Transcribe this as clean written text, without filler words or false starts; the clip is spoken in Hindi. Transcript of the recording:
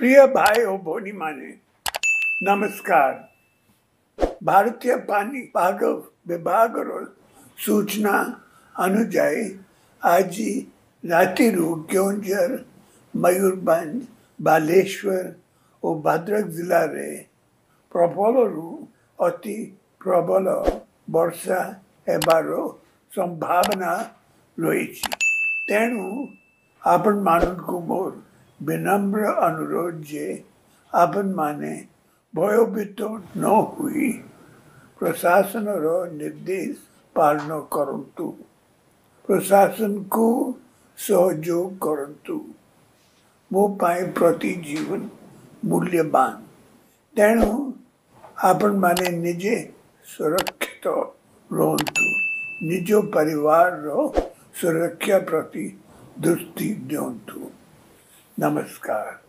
प्रिय भाई और भौणी माने नमस्कार। भारतीय पानीपाग विभाग सूचना अनुजाई आज राति केउंझर, मयूरभंज, बालेश्वर और भद्रक जिले में प्रबल अति प्रबल वर्षा हेबार संभावना रही। तेणु आपण मानू मोर विनम्र अनुरोध जे आपण माने भयभीत न हुई प्रशासन निर्देश पालन करंतु, प्रशासन को सहयोग करंतु। मो पाए प्रति जीवन मूल्यवान, तेणु आपण माने निजे सुरक्षित रहंतु, निज परिवार सुरक्षा प्रति दृष्टि दियंतु। नमस्कार।